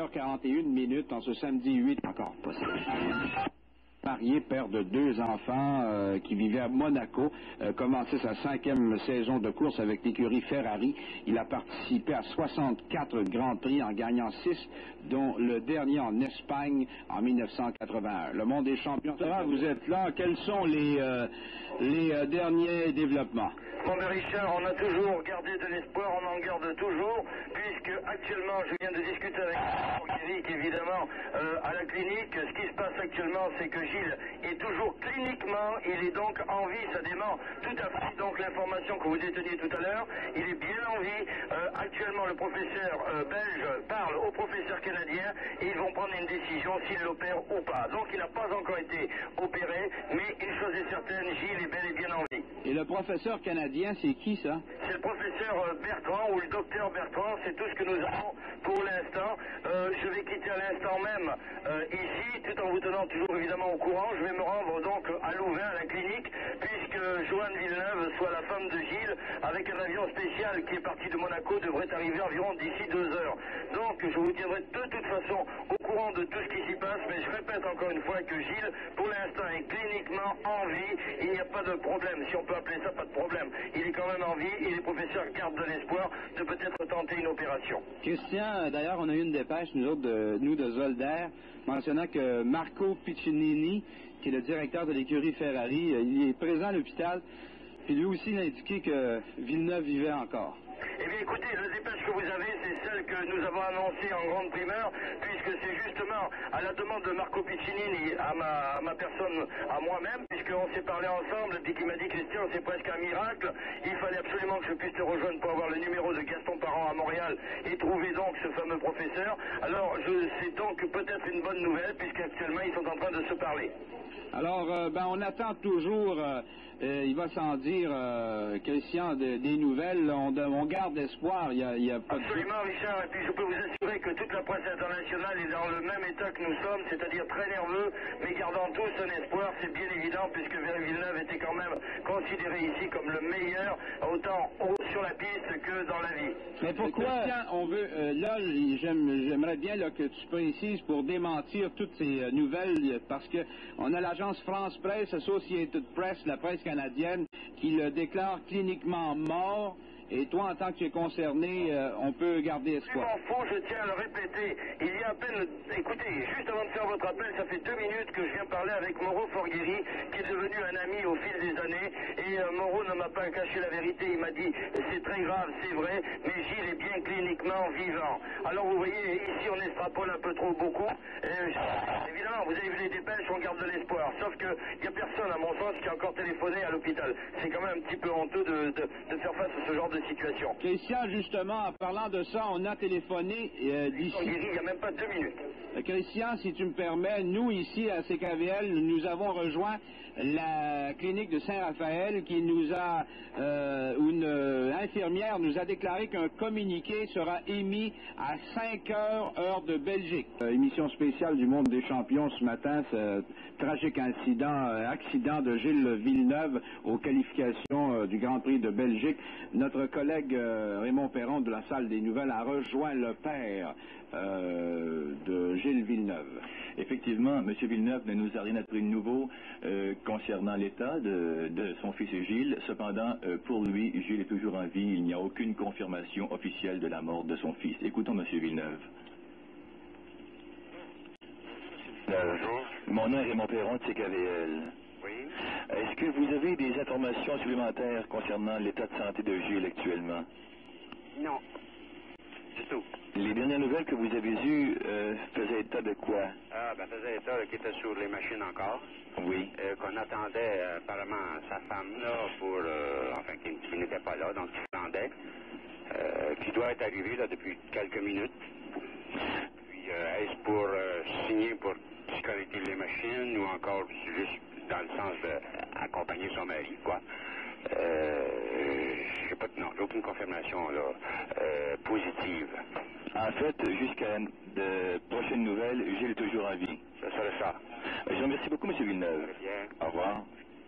22h41 en ce samedi 8 encore possible. Marié, père de 2 enfants qui vivait à Monaco, commençait sa 5e saison de course avec l'écurie Ferrari. Il a participé à 64 Grands Prix en gagnant 6, dont le dernier en Espagne en 1981. Le monde des champions. Vous êtes là. Quels sont les derniers développements? Bon, mais Richard, on a toujours gardé de l'espoir, on en garde toujours, puisque actuellement, je viens de discuter avec Eric, évidemment, à la clinique. Ce qui se passe actuellement, c'est que Gilles est toujours cliniquement, il est donc en vie, ça dément tout à fait donc l'information que vous déteniez tout à l'heure. Il est bien en vie. Actuellement, le professeur belge parle au professeur canadien et ils vont prendre une décision s'il l'opère ou pas. Donc, il n'a pas encore été opéré, mais une chose est certaine, Gilles est bel et bien en vie. Et le professeur canadien, c'est qui ça? C'est le professeur Bertrand ou le docteur Bertrand, c'est tout ce que nous avons pour l'instant. Je vais quitter à l'instant même ici, tout en vous tenant toujours évidemment au courant. Je vais me rendre donc à Louvain, à la clinique, puisque Joanne Villeneuve, soit la femme de Gilles, avec un avion spécial qui est parti de Monaco, devrait arriver environ d'ici 2 heures. Donc je vous tiendrai de toute façon au courant de tout ce qui s'y passe, mais je répète encore une fois que Gilles, pour l'instant, est cliniquement en vie. Il n'y a pas de problème, si on peut appeler ça pas de problème. Il est quand même en vie et les professeurs gardent de l'espoir de peut-être tenter une opération. Christian, d'ailleurs, on a eu une dépêche, nous autres, de Zolder, mentionnant que Marco Piccinini, qui est le directeur de l'écurie Ferrari, il est présent à l'hôpital, puis lui aussi il a indiqué que Villeneuve vivait encore. Eh bien, écoutez, la dépêche que vous avez, c'est celle que nous avons annoncée en grande primeur, puisque c'est justement à la demande de Marco Piccinini, à ma personne, à moi-même, puisqu'on s'est parlé ensemble, puis qu'il m'a dit, Christian, c'est presque un miracle, il fallait absolument que je puisse te rejoindre pour avoir le numéro de Gaston Parent à Montréal et trouver donc ce fameux professeur. Alors, c'est donc peut-être une bonne nouvelle, puisqu'actuellement, ils sont en train de se parler. Alors, on attend toujours, il va sans dire, Christian, des nouvelles. On garde espoir. Il y a pas Absolument, Richard. Et puis, je peux vous assurer que toute la presse internationale est dans le même état que nous sommes, c'est-à-dire très nerveux, mais gardant tous un espoir, c'est bien évident, puisque Villeneuve était quand même considéré ici comme le meilleur, autant sur la piste que dans la vie. Mais pourquoi, Christian, on veut, là, j'aimerais bien là, que tu précises pour démentir toutes ces nouvelles, parce que on a l'agence France Presse, Associated Press, la presse canadienne, qui le déclare cliniquement mort. Et toi, en tant que tu es concerné, on peut garder espoir. Je m'en fous, je tiens à le répéter. Il y a à peine... Écoutez, juste avant de faire votre appel, ça fait 2 minutes que je viens parler avec Mauro Forghieri, qui est devenu un ami au fil des années. Et Mauro ne m'a pas caché la vérité. Il m'a dit, c'est très grave, c'est vrai, mais Gilles est bien cliniquement vivant. Alors vous voyez, ici on extrapole un peu trop beaucoup. Évidemment, vous avez vu les dépêches, on garde de l'espoir. Sauf qu'il n'y a personne, à mon sens, qui a encore téléphoné à l'hôpital. C'est quand même un petit peu honteux de faire face à ce genre de situation. Christian, justement, en parlant de ça, on a téléphoné d'ici... Il n'y a même pas 2 minutes. Christian, si tu me permets, nous, ici, à CKVL, nous avons rejoint la clinique de Saint-Raphaël qui nous a... une infirmière nous a déclaré qu'un communiqué sera émis à 5 heures, heure de Belgique. Émission spéciale du Monde des Champions ce matin, ce tragique accident de Gilles Villeneuve aux qualifications du Grand Prix de Belgique. Notre collègue Raymond Perron de la salle des nouvelles a rejoint le père de Gilles Villeneuve. Effectivement, M. Villeneuve ne nous a rien appris de nouveau concernant l'état de son fils Gilles. Cependant, pour lui, Gilles est toujours en vie. Il n'y a aucune confirmation officielle de la mort de son fils. Écoutons M. Villeneuve. Bonjour. Mon nom est Raymond Perron de CKVL. Oui. Est-ce que vous avez des informations supplémentaires concernant l'état de santé de Gilles actuellement? Non. Du tout. Les dernières nouvelles que vous avez eues faisaient état de quoi? Faisait état qu'il était sur les machines encore. Oui. Qu'on attendait apparemment sa femme là pour... enfin, qui n'était pas là, donc qui attendait. Qui doit être arrivé là depuis quelques minutes. Puis est-ce pour signer pour disconnecter les machines ou encore juste dans le sens d'accompagner son mari, quoi? J'ai pas j'ai aucune confirmation là, positive. En fait, jusqu'à de prochaines nouvelles, Gilles est toujours en vie. Ça serait ça. Je vous remercie beaucoup, M. Villeneuve. Très bien. Au revoir.